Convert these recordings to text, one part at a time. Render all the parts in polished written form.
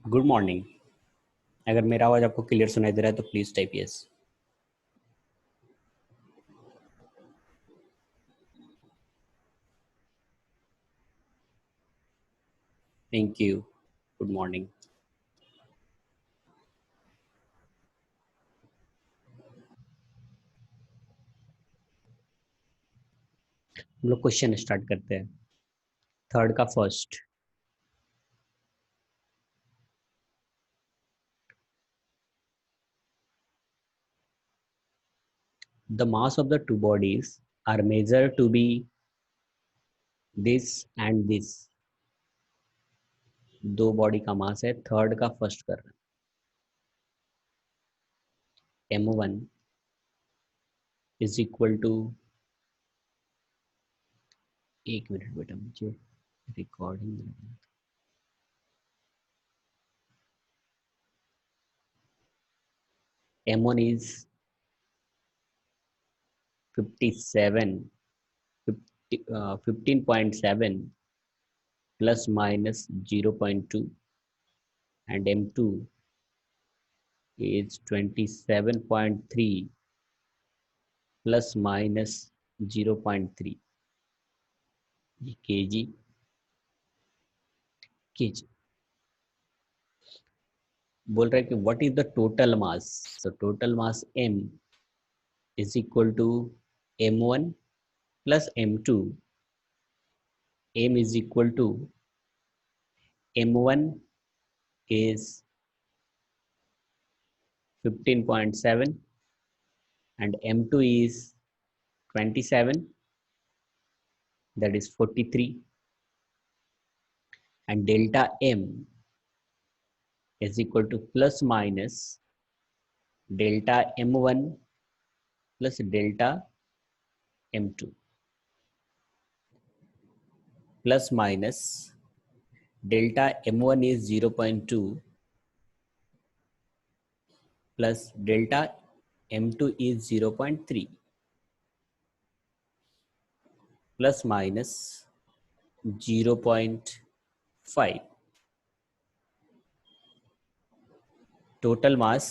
Good morning. अगर मेरा आवाज आपको क्लियर सुनाई दे रहा है तो please type yes. Thank you. Good morning. हम लोग क्वेश्चन स्टार्ट करते हैं। थर्ड का first. The mass of the two bodies are measured to be this and this. दो बॉडी का मास है, थर्ड का फर्स्ट कर रहे हैं। m1 इज इक्वल टू, एक मिनट बेटा मुझे recording. m1 is 57 15.7 plus minus 0.2 and m2 is 27.3 plus minus 0.3 kg kg। बोल रहा है कि what is the total mass. So total mass m is equal to m1 plus m2। m is equal to m1 is 15.7 and m2 is 27, that is 43, and delta m is equal to plus minus delta m1 plus delta m2 plus minus delta m1 is 0.2 plus delta m2 is 0.3 plus minus 0.5. Total mass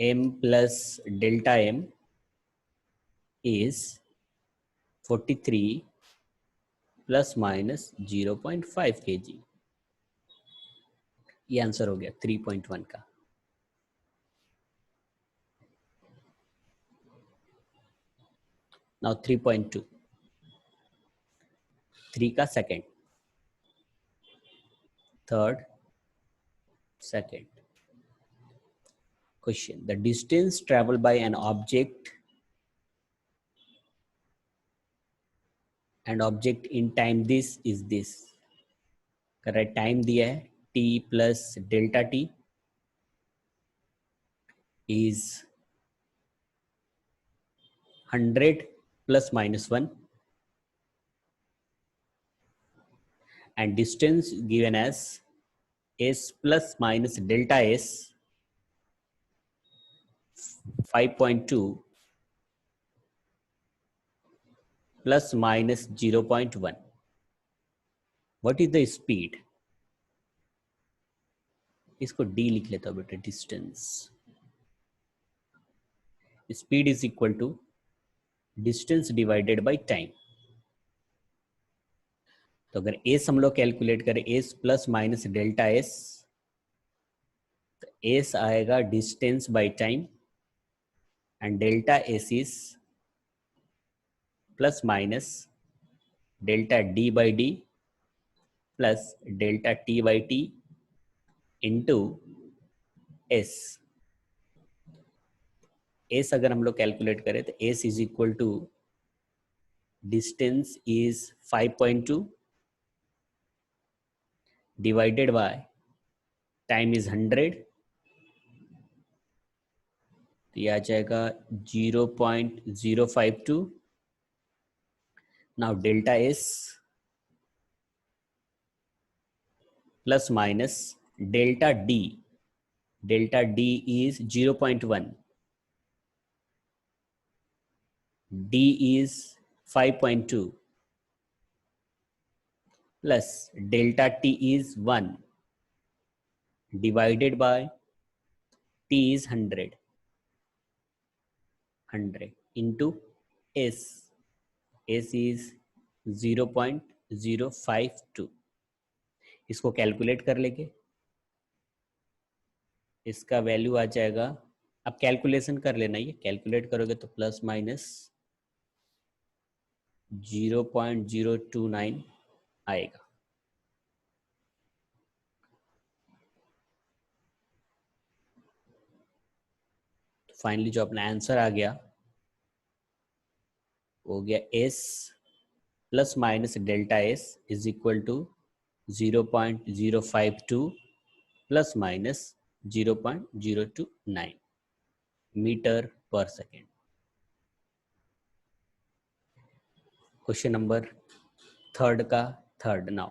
m plus delta m is 43 plus minus 0.5 kg। ये answer हो गया 3.1 का। Now 3.2, 3 का second, third second question. The distance travel by an object and object in time this is this. Correct time दिया है t plus delta T is 100 plus minus 1 and distance given as s plus minus delta s 5.2 plus minus 0.1. What is the speed? इसको d लिख लेता हूँ बेटा। Distance speed is equal to distance divided by time. तो अगर s हम लोग calculate करें s plus minus delta s, तो एस आएगा distance by time and delta S is plus minus delta D by D plus delta T by T into S. S अगर हम लोग कैलकुलेट करें तो s is equal to distance is 5.2 divided by time is 100, तो यह आ जाएगा 0.052। Now delta S plus minus delta D, delta D is 0.1, d is 5.2 plus delta t is 1, divided by T is 100 into S. S is 0.052. इसको calculate कर लेंगे, इसका value आ जाएगा, अब calculation कर लेना, ये कैलकुलेट करोगे तो प्लस माइनस 0.029 आएगा। तो फाइनली जो अपना आंसर आ गया हो गया S plus minus delta S is equal to 0.052 plus minus 0.029 metre per second. Question number third का थर्ड नाउ।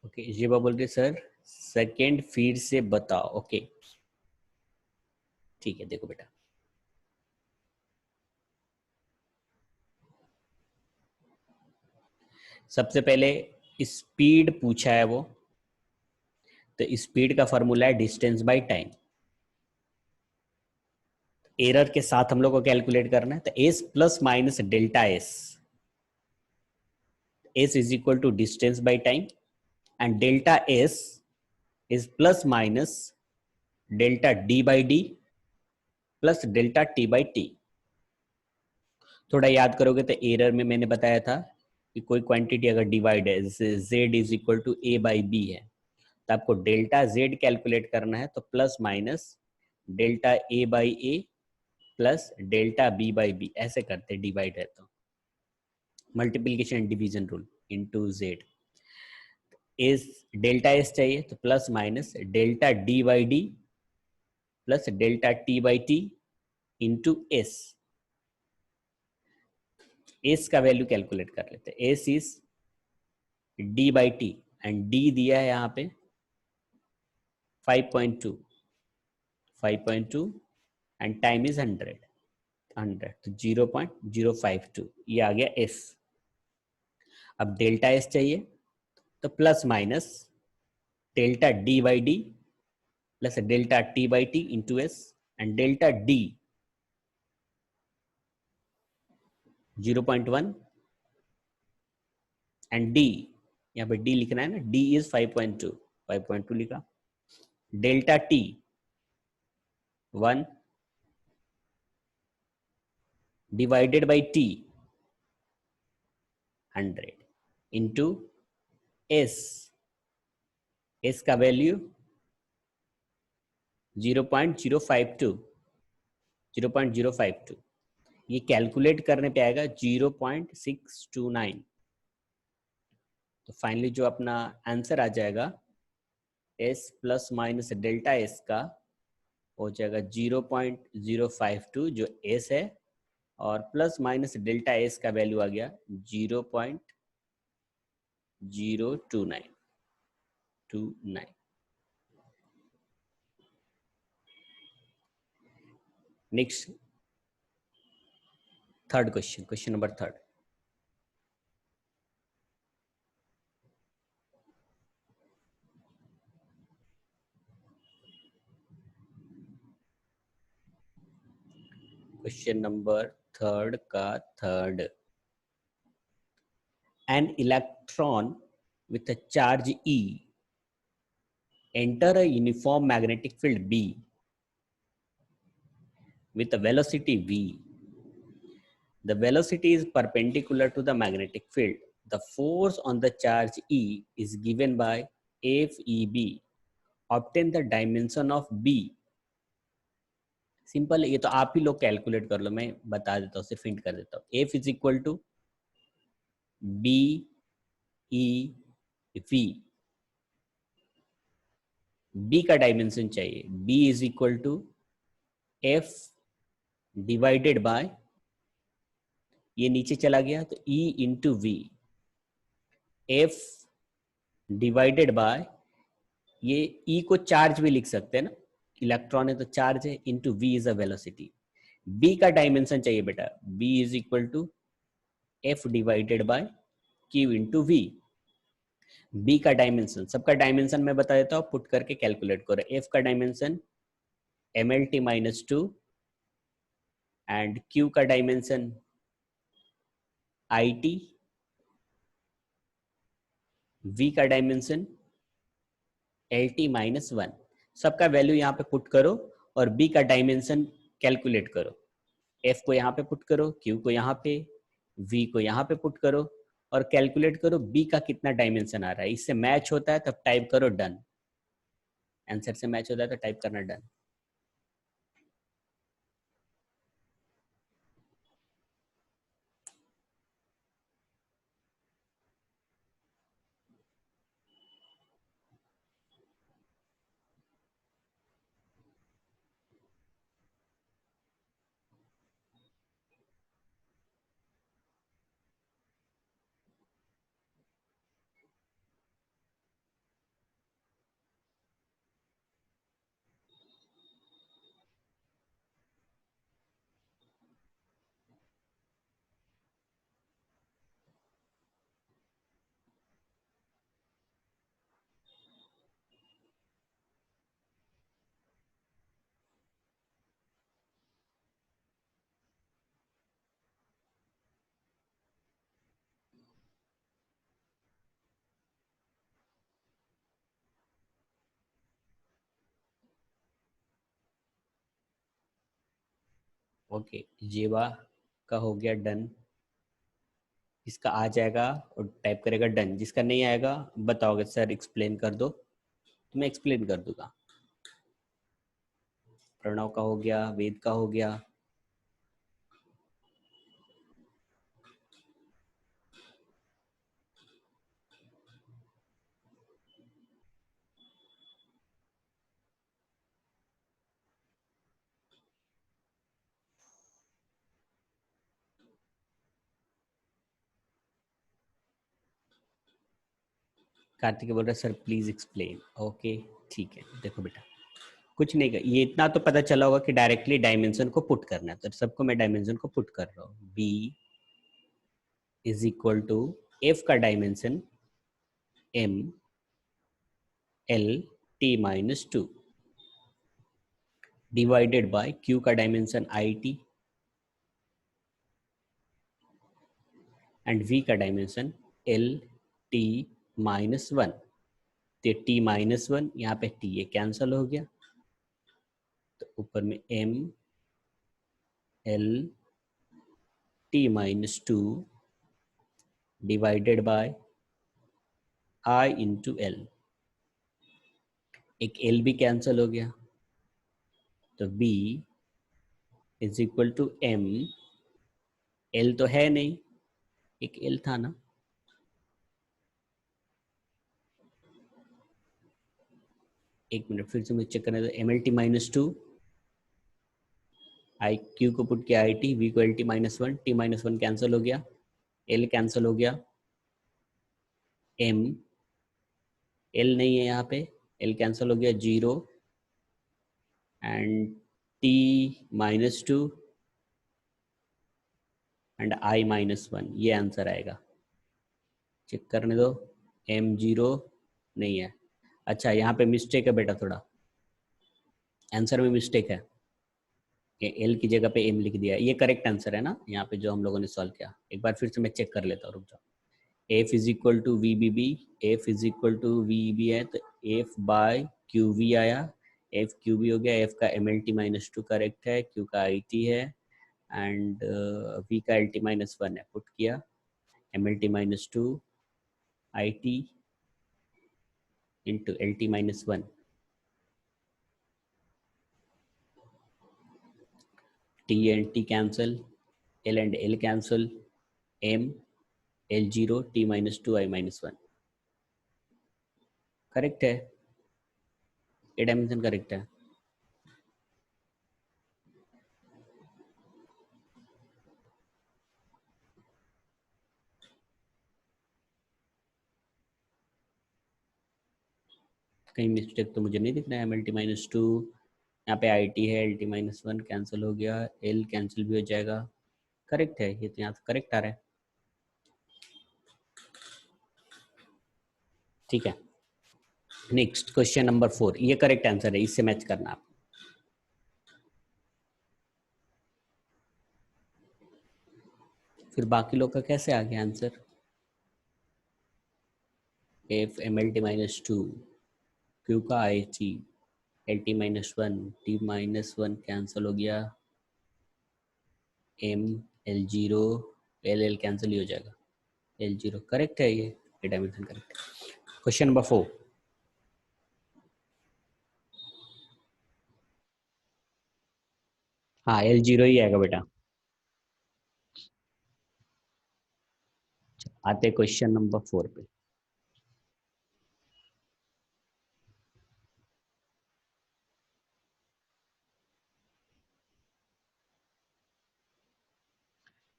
ओके, जीवा बोल रही सर सेकेंड फिर से बताओ। ओके ठीक है, देखो बेटा, सबसे पहले स्पीड पूछा है वो, तो स्पीड का फॉर्मूला है डिस्टेंस बाय टाइम। एरर के साथ हम लोग को कैलकुलेट करना है, तो S plus minus delta S, S is equal to distance by time and delta S is plus minus delta D by D plus delta T by T. थोड़ा याद करोगे तो एरर में मैंने बताया था कि कोई क्वांटिटी अगर डिवाइड है, जैसे z is equal to A by B है, तो आपको डेल्टा z कैलकुलेट करना है, तो plus minus delta A by A plus delta B by B, ऐसे करते डिवाइड है तो multiplication division rule into z। S delta S चाहिए तो plus minus delta D by D plus delta T by T into S. S का value calculate कर लेते हैं, S is D by T and D दिया है यहाँ पे 5.2 एंड टाइम इज 100 तो 0.052 ये आ गया एस। अब डेल्टा एस चाहिए तो plus minus delta D by D plus delta T by T into S and delta D 0.1 and D, यहाँ पे डी लिखना है ना, डी इज 5.2 लिखा, delta T 1 divided by T 100 into S, S का value 0.052, ये कैलकुलेट करने पे आएगा 0.629। तो फाइनली जो अपना आंसर आ जाएगा S plus minus delta S का हो जाएगा 0.052 जो एस है, और प्लस माइनस डेल्टा एस का वैल्यू आ गया 0.029। Next third question, question number third. Question number third का third. An electron with a charge E enter a uniform magnetic field B with a velocity V. The velocity is perpendicular to the magnetic field. The force on the charge E is given by FEB. Obtain the dimension of B. Simple, ये तो आप ही लोग calculate कर लो, मैं बता देता हूँ, सिर्फ हिंट कर देता हूँ। F is equal to B E V, B का डायमेंशन चाहिए, B is equal to F divided by, ये नीचे चला गया तो E into V, F divided by, ये ई को चार्ज भी लिख सकते हैं ना, इलेक्ट्रॉन है तो चार्ज है, into V is a velocity. B का डायमेंशन चाहिए बेटा, B is equal to F divided by Q into V. B का डायमेंशन, सबका डायमेंशन मैं बता देता हूँ, पुट करके कैलकुलेट करो। एफ का dimension M L T minus two and Q का डायमेंशन आई टी, वी का dimension L T minus one. सबका वैल्यू यहाँ पे पुट करो और बी का डायमेंशन कैलकुलेट करो। एफ को यहाँ पे पुट करो, क्यू को यहाँ पे, वी को यहाँ पे पुट करो और कैलकुलेट करो बी का कितना डायमेंशन आ रहा है। इससे मैच होता है तब टाइप करो डन। आंसर से मैच होता है तो टाइप करना डन। ओके, जेवा का हो गया डन। इसका आ जाएगा और टाइप करेगा डन। जिसका नहीं आएगा बताओगे सर एक्सप्लेन कर दो, तो मैं एक्सप्लेन कर दूंगा। प्रणव का हो गया, वेद का हो गया। कार्तिक बोल रहा है सर प्लीज एक्सप्लेन। ओके ठीक है, देखो बेटा कुछ नहीं कर, ये इतना तो पता चला होगा कि डायरेक्टली डायमेंशन को पुट करना है, तो सबको मैं डायमेंशन को पुट कर रहा हूँ। B is equal to F का dimension M L T minus two divided by Q का dimension I T and V का dimension L T minus one. तो टी माइनस वन, यहाँ पे टी ये कैंसल हो गया, तो ऊपर में M L T minus two divided by I into L. एक एल भी कैंसल हो गया, तो B is equal to M, L तो है नहीं, एक एल था ना, एक मिनट फिर से मुझे चेक करने दो। M L T minus two, I Q को पुट किया आई टी, वी को L T minus one, T minus one cancel हो गया, एल कैंसिल हो गया, एम एल नहीं है यहाँ पे, एल कैंसिल हो गया, zero and T minus two and I minus one, ये आंसर आएगा। चेक करने दो, एम जीरो नहीं है। अच्छा यहाँ पे मिस्टेक है बेटा, थोड़ा आंसर में मिस्टेक है, एल की जगह पे एम लिख दिया। ये करेक्ट आंसर है ना यहाँ पे जो हम लोगों ने सॉल्व किया। एक बार फिर से मैं चेक कर लेता हूँ, रुक जाओ। F is equal to V B B, F is equal to V B है तो एफ बाय क्यू वी आया, एफ क्यू वी हो गया। एफ का M L T minus two correct है, क्यू का आई टी है एंड वी का एल टी माइनस वन है, पुट किया M L T minus two I T into L T minus one, T and T cancel, L and L cancel, M L zero T minus two I minus one, correct है, ये dimension correct है। कहीं mistake तो मुझे नहीं दिख रहा है। M L T minus two, यहाँ पे आई टी है, L T minus one cancel हो गया, एल कैंसिल भी हो जाएगा, करेक्ट है, ये तो यहाँ से करेक्ट आ रहा है। ठीक है। नेक्स्ट क्वेश्चन नंबर 4, ये करेक्ट आंसर है, इससे मैच करना आप। फिर बाकी लोग का कैसे आ गया answer? F M L T minus two, Q का I T, L T minus one, T minus one cancel हो गया, M L zero, L cancel ही हो जाएगा, एल जीरो करेक्ट है, ये डायमेंशन करेक्ट है। क्वेश्चन नंबर 4, हाँ एल जीरो ही आएगा बेटा। आते क्वेश्चन नंबर 4 पे।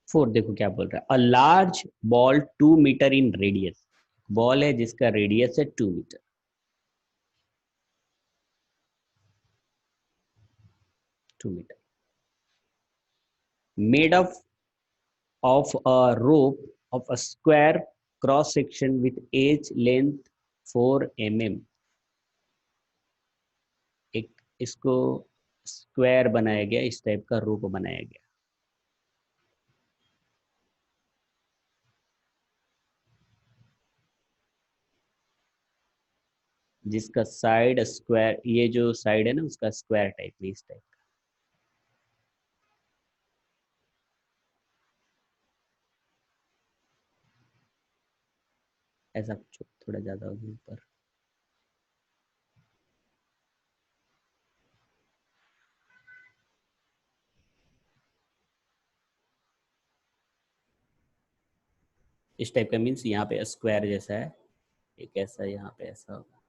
4 देखो क्या बोल रहा है, a large ball 2 metre in radius, ball है जिसका रेडियस है 2 metre, 2 metre, made of a rope of a square cross section with edge length 4 mm। एक इसको स्क्वायर बनाया गया, इस टाइप का रोप बनाया गया, जिसका साइड स्क्वायर, ये जो साइड है ना उसका स्क्वायर टाइप में, इस टाइप का। ऐसा कुछ थोड़ा ज्यादा होगी ऊपर, इस टाइप का, मीन्स यहाँ पे स्क्वायर जैसा है, एक ऐसा यहाँ पे ऐसा होगा,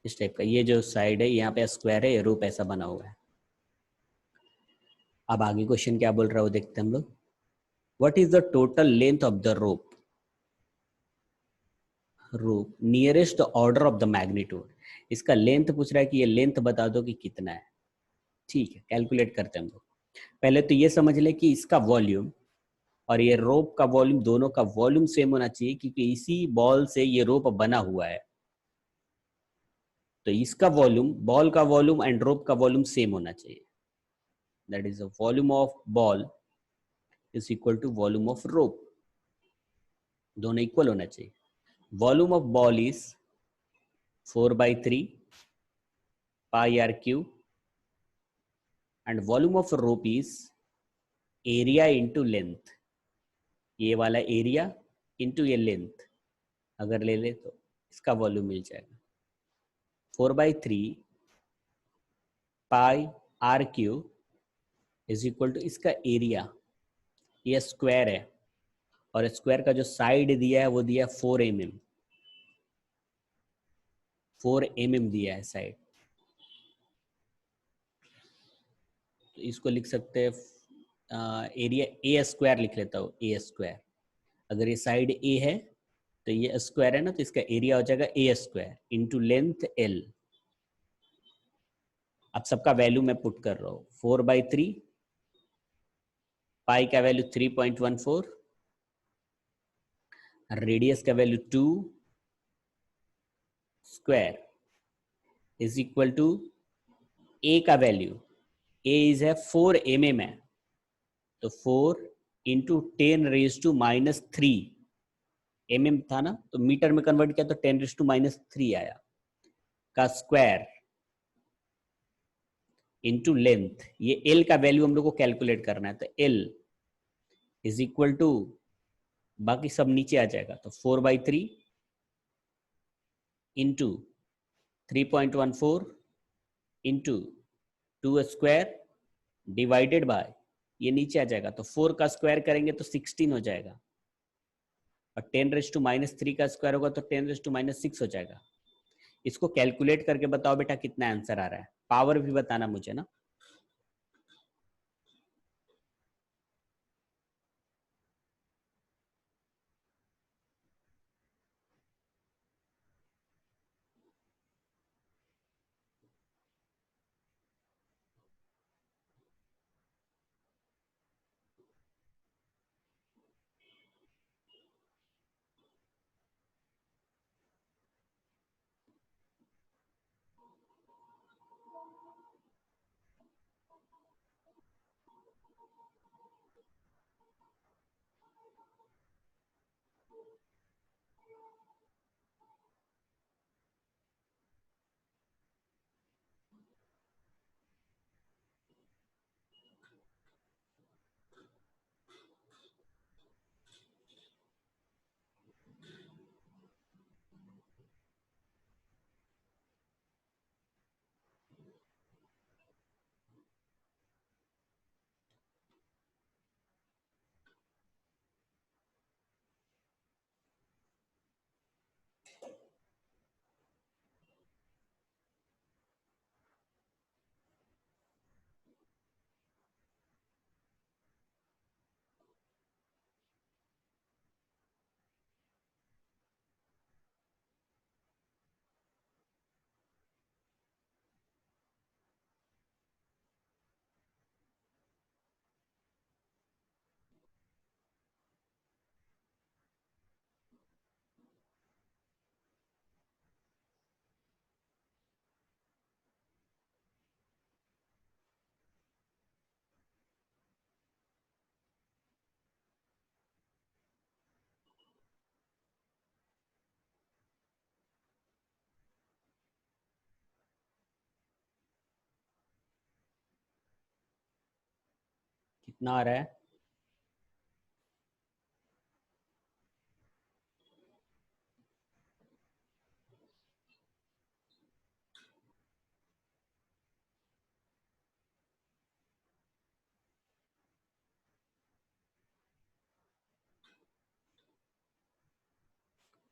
इस टाइप का। ये जो साइड है यहाँ पे स्क्वायर है, ये रूप ऐसा बना हुआ है। अब आगे क्वेश्चन क्या बोल रहा है वो देखते हैं हम लोग। What is the total length of the rope, rope nearest the order of the magnitude, इसका लेंथ पूछ रहा है कि ये लेंथ बता दो कि कितना है। ठीक है, कैलकुलेट करते हैं हम लोग। पहले तो ये समझ ले कि इसका वॉल्यूम और ये रोप का वॉल्यूम, दोनों का वॉल्यूम सेम होना चाहिए, क्योंकि इसी बॉल से ये रोप बना हुआ है। तो इसका वॉल्यूम, बॉल का वॉल्यूम एंड रोप का वॉल्यूम सेम होना चाहिए। That is the volume of ball is equal to volume of rope, दोनों इक्वल होना चाहिए। Volume of ball is 4/3 pi are cube, and volume of rope is area into length, ये वाला area into ये length अगर ले ले तो इसका वॉल्यूम मिल जाएगा। 4/3 pi are cube is equal to इसका एरिया, ये स्क्वायर है और स्क्वायर का जो साइड दिया है वो दिया है 4 mm, 4 mm दिया है साइड। तो इसको लिख सकते हैं, एरिया ए स्क्वायर लिख लेता हूँ, ए स्क्वायर। अगर ये साइड ए है तो ये स्क्वायर है ना, तो इसका एरिया हो जाएगा ए स्क्वायर इंटू लेंथ एल। अब सबका वैल्यू मैं पुट कर रहा हूँ, 4/3, पाई का वैल्यू 3.14, रेडियस का value 2 square is equal to a का वैल्यू, ए इज है 4 mm है, तो 4 × 10⁻³ mm था ना, तो मीटर में कन्वर्ट किया तो 10⁻³ आया, का स्क्वायर इंटू लेंथ। ये एल का वैल्यू हम लोग को कैलकुलेट करना है, तो एल इज इक्वल टू, बाकी सब नीचे आ जाएगा, तो 4/3 into 3.14 into 2 square divided by, ये नीचे आ जाएगा, तो 4 का स्क्वायर करेंगे तो 16 हो जाएगा, और 10⁻³ का स्क्वायर होगा तो 10⁻6 हो जाएगा। इसको कैलकुलेट करके बताओ बेटा कितना आंसर आ रहा है, पावर भी बताना मुझे ना। कितना आ रहा है?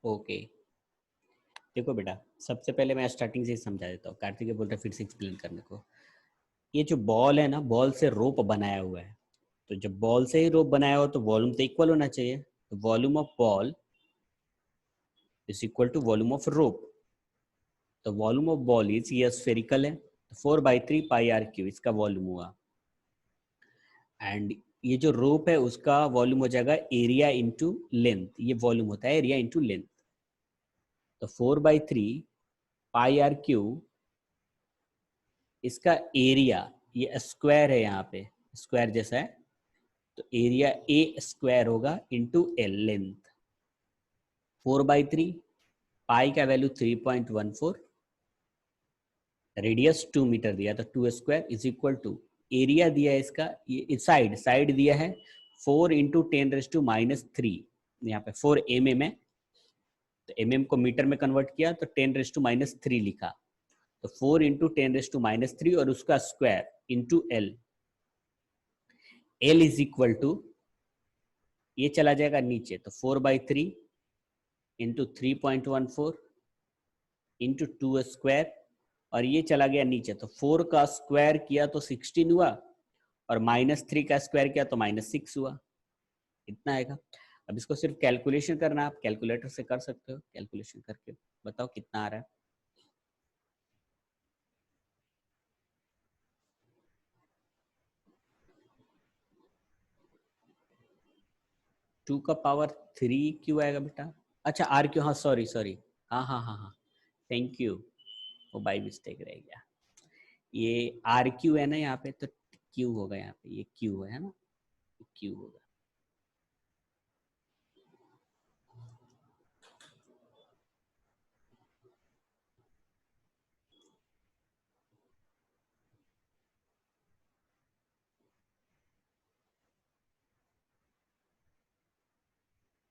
ओके, देखो बेटा, सबसे पहले मैं स्टार्टिंग से ही समझा देता हूँ। कार्तिक बोल रहा है फिर से एक्सप्लेन करने को। ये जो बॉल है ना, बॉल से रोप बनाया हुआ है। तो जब बॉल से ही रोप बनाया हो तो वॉल्यूम तो इक्वल होना चाहिए। तो volume of ball is equal to volume of rope. तो वॉल्यूम ऑफ बॉल इज, ये स्फेरिकल है, तो 4/3 पाई आर क्यू इसका वॉल्यूम हुआ। एंड ये जो रोप है उसका वॉल्यूम हो जाएगा एरिया इंटू लेंथ। ये वॉल्यूम होता है एरिया इंटू लेंथ। तो 4/3 पाई आर क्यू इसका एरिया, ये स्क्वायर है, यहाँ पे स्क्वायर जैसा है, तो एरिया ए स्क्वायर होगा इंटू एल लेंथ। 4/3 पाई का वैल्यू 3.14, रेडियस 2 मीटर दिया, तो 2 square is equal to area दिया है इसका, ये साइड साइड दिया है 4 इंटू 10⁻³ यहाँ पे 4 mm है, तो mm को मीटर में कन्वर्ट किया तो 10⁻³ लिखा। तो 4 इंटू 10⁻³ और उसका square into L. L is equal to, ये चला जाएगा नीचे, तो 4/3 इंटू 3.14 इंटू 2 स्क्वायर, और ये चला गया नीचे, तो 4 का स्क्वायर किया तो 16 हुआ, और -3 का स्क्वायर किया तो -6 हुआ। इतना आएगा। अब इसको सिर्फ कैलकुलेशन करना, आप कैलकुलेटर से कर सकते हो, कैलकुलेशन करके बताओ कितना आ रहा है। 2 का पावर 3 क्यों आएगा बेटा? अच्छा आर क्यू, हाँ सॉरी सॉरी, हाँ हाँ हाँ हाँ, थैंक यू, वो बाई मिस्टेक रह गया। ये आर क्यू है ना यहाँ पे, तो क्यू होगा यहाँ पे, ये क्यू है ना, क्यू होगा।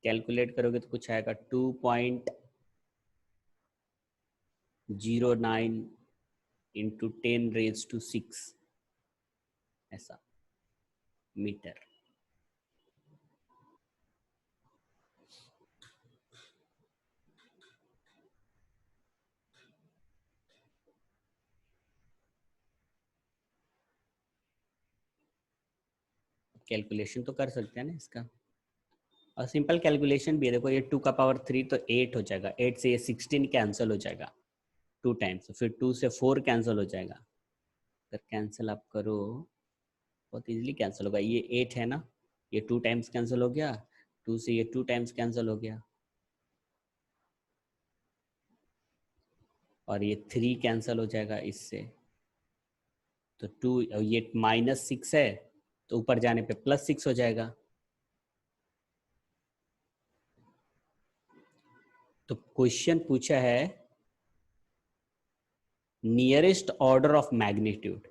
कैलकुलेट करोगे तो कुछ आएगा 2.09 इंटू 10⁻⁶ ऐसा मीटर। कैलकुलेशन तो कर सकते हैं ना इसका, और सिंपल कैलकुलेशन भी है। देखो ये 2 का पावर 3 तो 8 हो जाएगा, 8 से ये 16 कैंसिल हो जाएगा 2 टाइम्स, फिर 2 से 4 कैंसिल हो जाएगा। अगर कैंसिल आप करो बहुत इजीली कैंसिल होगा। ये 8 है ना, ये 2 टाइम्स कैंसिल हो गया, 2 से ये 2 टाइम्स कैंसिल हो गया, और ये 3 कैंसिल हो जाएगा इससे, तो 2, ये -6 है, तो ऊपर जाने पे +6 हो जाएगा। तो क्वेश्चन पूछा है nearest order of magnitude.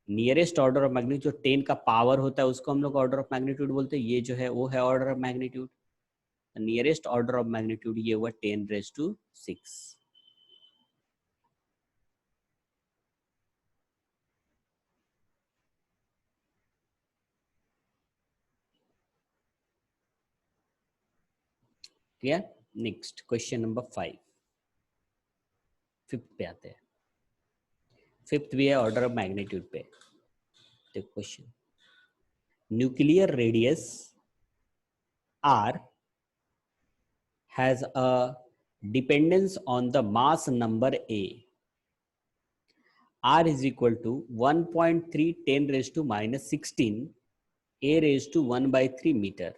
Nearest order of magnitude जो 10 का पावर होता है उसको हम लोग ऑर्डर ऑफ मैग्नीट्यूड बोलते हैं। ये जो है वो है order of magnitude. Nearest order of magnitude ये हुआ 10⁻6। Clear. Next question number 5, fifth पे आते हैं। फिफ्थ भी है ऑर्डर ऑफ मैग्नीट्यूड पे। तो question, nuclear radius r has a dependence on the mass number a. R is equal to 1.3 10 raised to minus 16 a raised to 1 by 3 meter.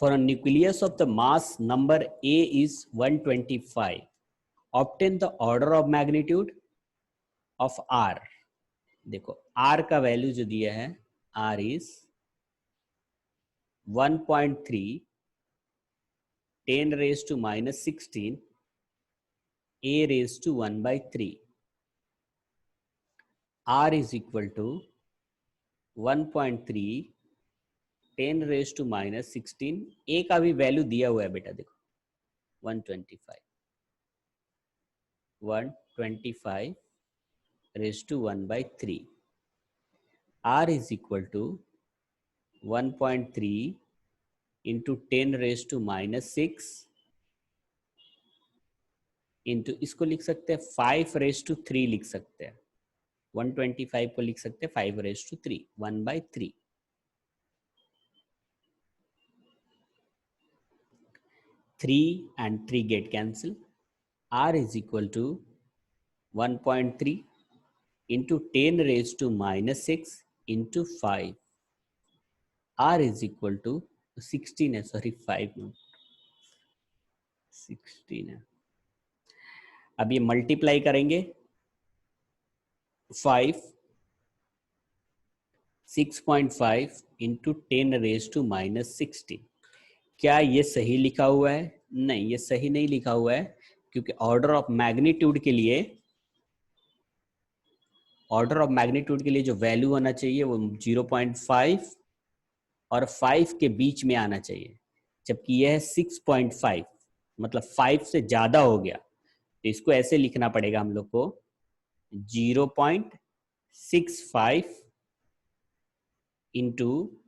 For a nucleus of the mass number a is 125, obtain the order of magnitude of r. देखो r का value जो दिया है r is 1.3 10 raised to minus 16 a raised to 1 by 3. r is equal to 1.3 10 raise to minus 16। A का भी value दिया हुआ है बेटा, देखो 125 raise to 1 by 3। R is equal to 1.3 into 10 raise to minus 6 into, इसको लिख सकते हैं 5 रेज टू 3 लिख सकते हैं। 125 को लिख सकते हैं 5 raise to 3, 1 by 3। 3 and 3 get cancelled. R is equal to 1.3 into 10 raised to minus 6 into 5. R is equal to 16 है, सॉरी 5 में 16 है। अब ये मल्टीप्लाई करेंगे 5 6.5 इंटू 10 रेज टू माइनस 16। क्या ये सही लिखा हुआ है? नहीं, ये सही नहीं लिखा हुआ है, क्योंकि ऑर्डर ऑफ मैग्नीट्यूड के लिए जो वैल्यू होना चाहिए वो 0.5 और 5 के बीच में आना चाहिए, जबकि यह है 6.5, मतलब 5 से ज्यादा हो गया। तो इसको ऐसे लिखना पड़ेगा हम लोग को 0.65 इंटू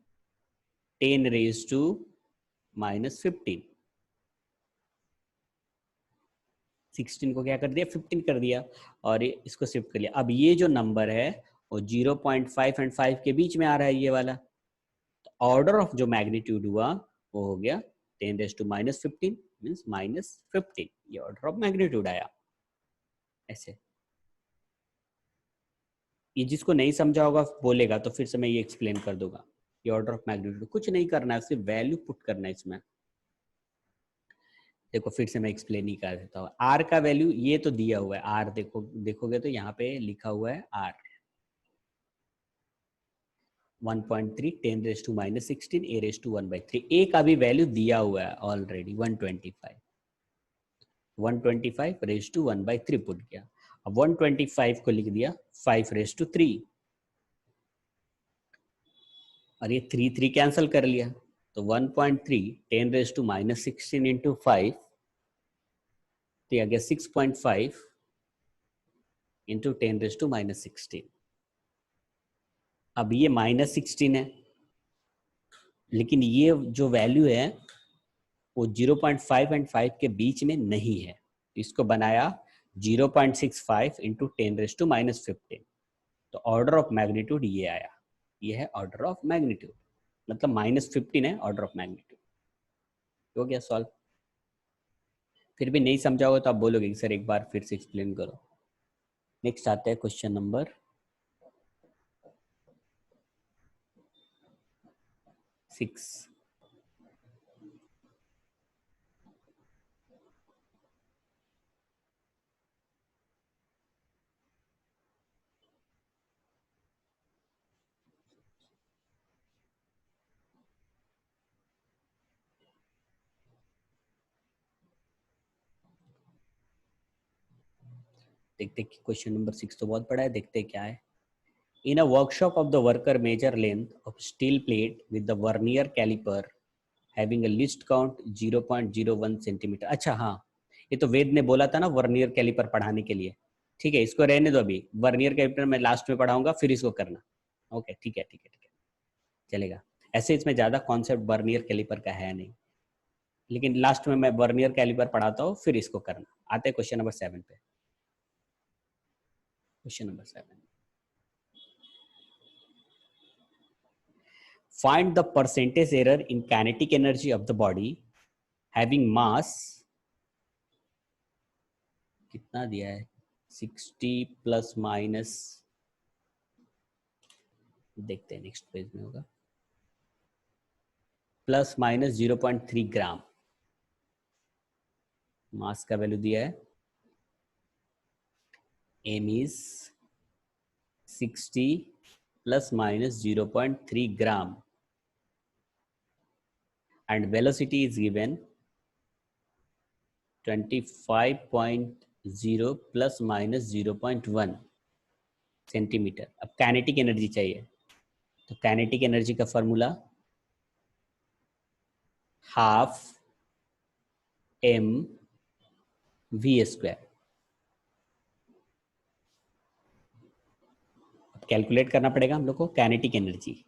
10 रेज टू माइनस 15। 16 को क्या कर दिया, 15 कर दिया, और इसको शिफ्ट कर लिया। अब ये जो नंबर है वो 0.5 एंड 5 के बीच में आ रहा है, ये वाला। तो ऑर्डर ऑफ जो मैग्नीट्यूड हुआ वो हो गया 10 raise to minus 15 means minus 15। ये ऑर्डर ऑफ मैग्नीट्यूड आया ऐसे। ये जिसको नहीं समझा होगा बोलेगा तो फिर से मैं ये एक्सप्लेन कर दूंगा। ये ऑर्डर ऑफ मैग्नीट्यूड कुछ नहीं करना है, सिर्फ वैल्यू पुट करना है इसमें। देखो फिर से मैं एक्सप्लेन ही कर देता हूँ। आर का वैल्यू ये तो दिया हुआ है, आर देखोगे तो यहाँ पे लिखा हुआ है R 1.3 10 raise to minus 16 A raise to 1 by 3। A का भी वैल्यू दिया हुआ है already 125 raise to 1 by 3 put किया। अब 125 को लिख दिया 5 रेज टू 3, और ये 3 3 कैंसिल कर लिया, तो 1.3 10 रेज टू माइनस 16 इंटू 5, तो ये आ गया 6.5 इंटू 10 रेज टू माइनस 16। अब ये माइनस 16 है, लेकिन ये जो वैल्यू है वो 0.5 एंड 5 के बीच में नहीं है। इसको बनाया 0.65 इंटू 10 रेज टू माइनस 15। तो ऑर्डर ऑफ मैग्नीट्यूड ये आया, ये है ऑर्डर ऑफ मैग्नीट्यूड, मतलब माइनस 15 है ऑर्डर ऑफ मैग्नीट्यूड। हो गया सॉल्व। फिर भी नहीं समझा होगा तो आप बोलोगे कि सर एक बार फिर से एक्सप्लेन करो। नेक्स्ट आता है क्वेश्चन नंबर 6। देखते कि क्वेश्चन नंबर 6 तो बहुत बड़ा है, देखते क्या है। In a workshop of the worker measure length of steel plate with the vernier caliper having a least count 0.01 centimetre. अच्छा हाँ, ये तो वेद ने बोला था ना वर्नियर कैलिपर पढ़ाने के लिए। ठीक है, इसको रहने दो अभी, वर्नियर कैलिपर मैं लास्ट में पढ़ाऊंगा, फिर इसको करना। ओके ठीक है ठीक है ठीक है, चलेगा। ऐसे इसमें ज़्यादा कॉन्सेप्ट वर्नियर कैलिपर का है नहीं, लेकिन लास्ट में मैं वर्नियर कैलिपर पढ़ाता हूँ, फिर इसको करना। आते हैं क्वेश्चन नंबर 7 पे। Question number 7, find the percentage error in kinetic energy of the body having mass, कितना दिया है 60 प्लस माइनस, देखते हैं नेक्स्ट पेज में होगा, प्लस माइनस 0.3 ग्राम मास का वैल्यू दिया है। M is 60 plus minus 0.3 gram and velocity is given 25.0 plus minus 0.1 centimetre. अब काइनेटिक एनर्जी चाहिए, तो काइनेटिक एनर्जी का formula half M V square. अब कैलकुलेट करना पड़ेगा हम लोग को। Kinetic energy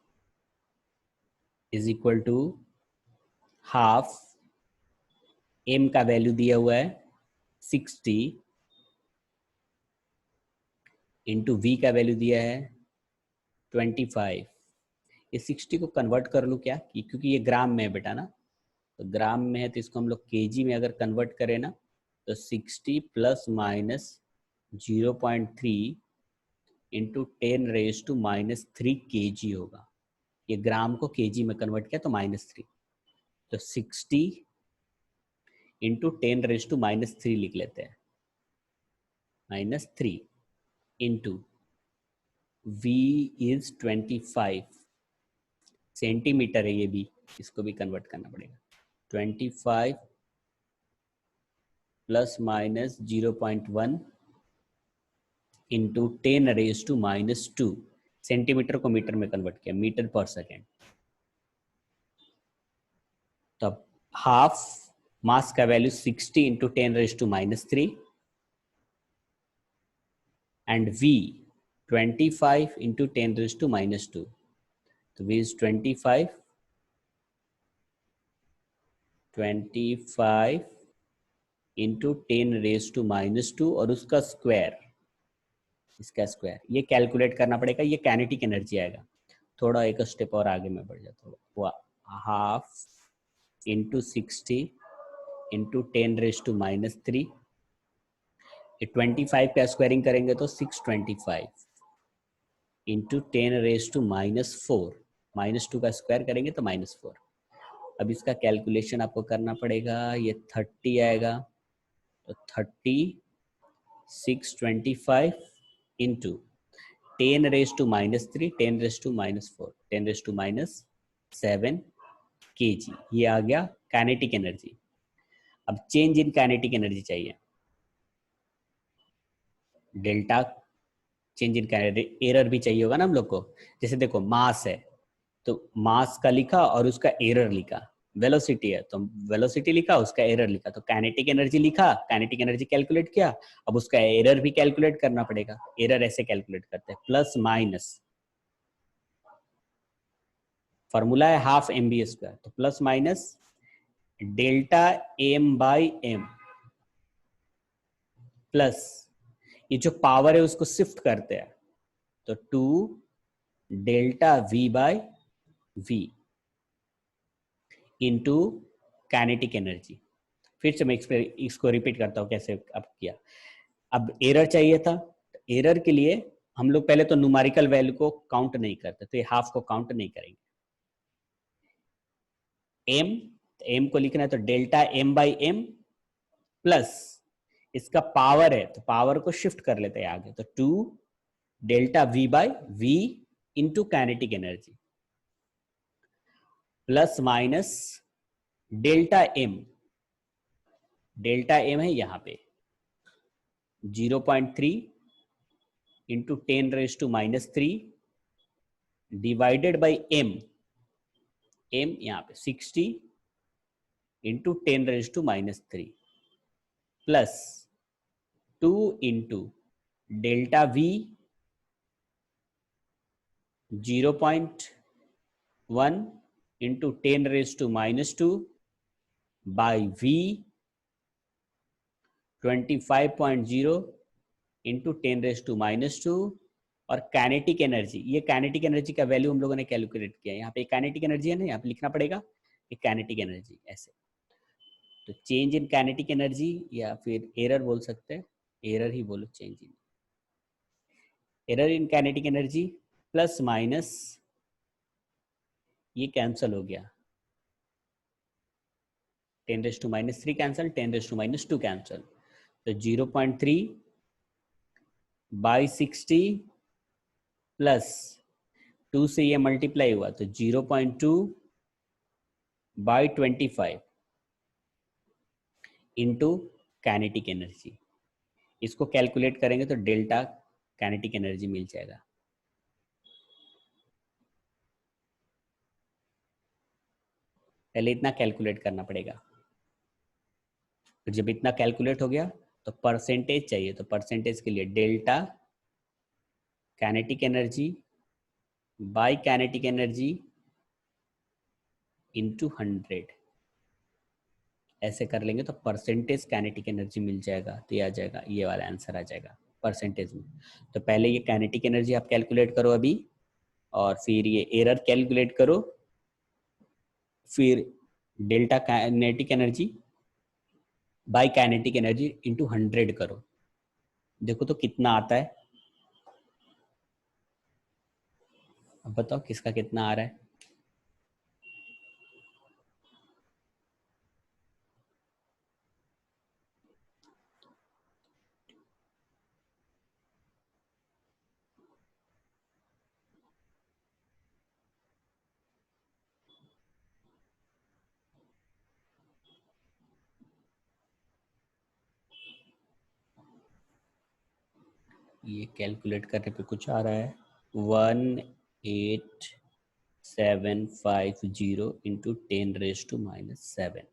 is equal to half M का वैल्यू दिया हुआ है 60 इंटू वी का वैल्यू दिया है 25। ये 60 को कन्वर्ट कर लूँ क्या, क्योंकि ये ग्राम में है बेटा ना, तो ग्राम में है, तो इसको हम लोग केजी में अगर कन्वर्ट करें ना, तो 60 प्लस माइनस 0.3 इंटू 10⁻³ kg होगा। ये ग्राम को केजी में कन्वर्ट किया तो -3, तो 60 इंटू 10⁻³ लिख लेते हैं, -3 इंटू v इज 25 सेंटीमीटर है, ये भी इसको भी कन्वर्ट करना पड़ेगा। 25 प्लस माइनस 0.1 इंटू 10⁻², सेंटीमीटर को मीटर में कन्वर्ट किया, मीटर पर सेकेंड। तब हाफ मास का value 60 into 10⁻³ and v 25 into 10⁻², तो v इज 25 इंटू 10⁻² और उसका स्क्वायर, इसका स्क्वायर। ये कैलकुलेट करना पड़ेगा, ये काइनेटिक एनर्जी आएगा। थोड़ा एक स्टेप और आगे में बढ़ जाता हूँ, हाफ इंटू 60 इंटू 10⁻³ ये 25 का स्क्वायरिंग करेंगे तो 625 इंटू 10⁻⁻⁴, -2 का स्क्वायर करेंगे तो -4। अब इसका कैलकुलेशन आपको करना पड़ेगा, ये 30 आएगा, तो 30 625 इंटू 10⁻³ 10⁻⁻4 10⁻⁻7 kg, ये आ गया काइनेटिक एनर्जी। अब चेंज इन काइनेटिक एनर्जी चाहिए, delta change in kinetic error भी चाहिए होगा ना हम लोग को। जैसे देखो मास है तो मास का लिखा और उसका एरर लिखा, वेलोसिटी है तो वेलोसिटी लिखा उसका एरर लिखा, तो काइनेटिक एनर्जी लिखा, काइनेटिक एनर्जी कैलकुलेट किया, अब उसका एरर भी कैलकुलेट करना पड़ेगा। एरर ऐसे कैलकुलेट करते हैं, प्लस माइनस, फॉर्मूला है हाफ एम बी स्क्वायर, तो plus minus delta M by M plus ये जो पावर है उसको शिफ्ट करते हैं, तो 2 delta V by V into kinetic energy. फिर से मैं इसको रिपीट करता हूँ कैसे अब किया। अब एरर चाहिए था, एरर के लिए हम लोग पहले तो न्यूमेरिकल वैल्यू को काउंट नहीं करते, तो ये हाफ को काउंट नहीं करेंगे। एम को लिखना है तो delta M by M plus इसका पावर है तो पावर को शिफ्ट कर लेते हैं आगे, तो 2 delta V by V into kinetic energy plus minus delta M है यहां पे, 0.3 into 10 raised to minus 3 divided by m, m यहाँ पे 60 into 10 raised to minus 3 plus 2 into delta v 0.1 into 10 raised to minus 2 by v 25.0 into 10 raised to minus 2 और kinetic energy, ये kinetic energy का value हम लोगों ने calculate किया है। यहाँ पे काइनेटिक एनर्जी है ना, यहाँ पे लिखना पड़ेगा ये काइनेटिक एनर्जी ऐसे। तो चेंज इन काइनेटिक एनर्जी या फिर एरर बोल सकते हैं, एरर ही बोलो, change in error in kinetic energy plus minus ये कैंसिल हो गया, 10 raise to minus 3 cancel, 10 raise to minus 2 cancel, तो 0.3 बाई 60 प्लस 2 से ये मल्टीप्लाई हुआ तो 0.2 बाई 25 इंटू काइनेटिक एनर्जी। इसको कैलकुलेट करेंगे तो डेल्टा काइनेटिक एनर्जी मिल जाएगा। पहले इतना कैलकुलेट करना पड़ेगा, फिर जब इतना कैलकुलेट हो गया तो परसेंटेज चाहिए, तो परसेंटेज के लिए delta kinetic energy by kinetic energy into 100 ऐसे कर लेंगे तो परसेंटेज काइनेटिक एनर्जी मिल जाएगा। तो ये आ जाएगा, ये वाला आंसर आ जाएगा परसेंटेज में। तो पहले ये काइनेटिक एनर्जी आप कैलकुलेट करो अभी, और फिर ये एरर कैलकुलेट करो, फिर delta kinetic energy by kinetic energy into 100 करो, देखो तो कितना आता है। अब बताओ किसका कितना आ रहा है। ये कैलकुलेट करने पे कुछ आ रहा है 18750 इंटू 10 रेज टू माइनस 7।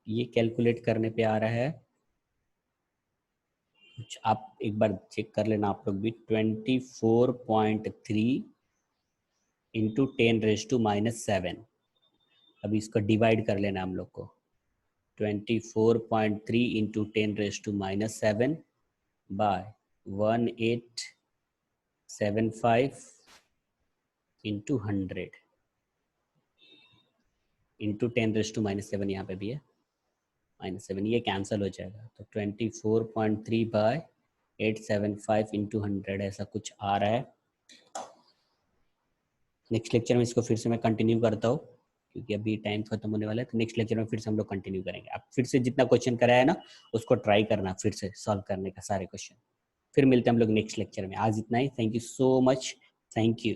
ये कैलकुलेट करने पे आ रहा है कुछ, आप एक बार चेक कर लेना आप लोग भी, 24.3 इंटू 10 रेज टू माइनस 7। अभी इसको डिवाइड कर लेना हम लोग को, 24.3 into 10 raise to minus 7 by 1875 into 100 into 10 raise to minus 7, यहाँ पे भी है -7, ये कैंसिल हो जाएगा। तो 24.3 बाय 875 इंटू 100 ऐसा कुछ आ रहा है। नेक्स्ट लेक्चर में इसको फिर से मैं कंटिन्यू करता हूँ, क्योंकि अभी टाइम खत्म होने वाला है। तो नेक्स्ट लेक्चर में फिर से हम लोग कंटिन्यू करेंगे। आप फिर से जितना क्वेश्चन कराया है ना, उसको ट्राई करना फिर से सॉल्व करने का सारे क्वेश्चन। फिर मिलते हैं हम लोग नेक्स्ट लेक्चर में। आज इतना ही। Thank you so much. Thank you.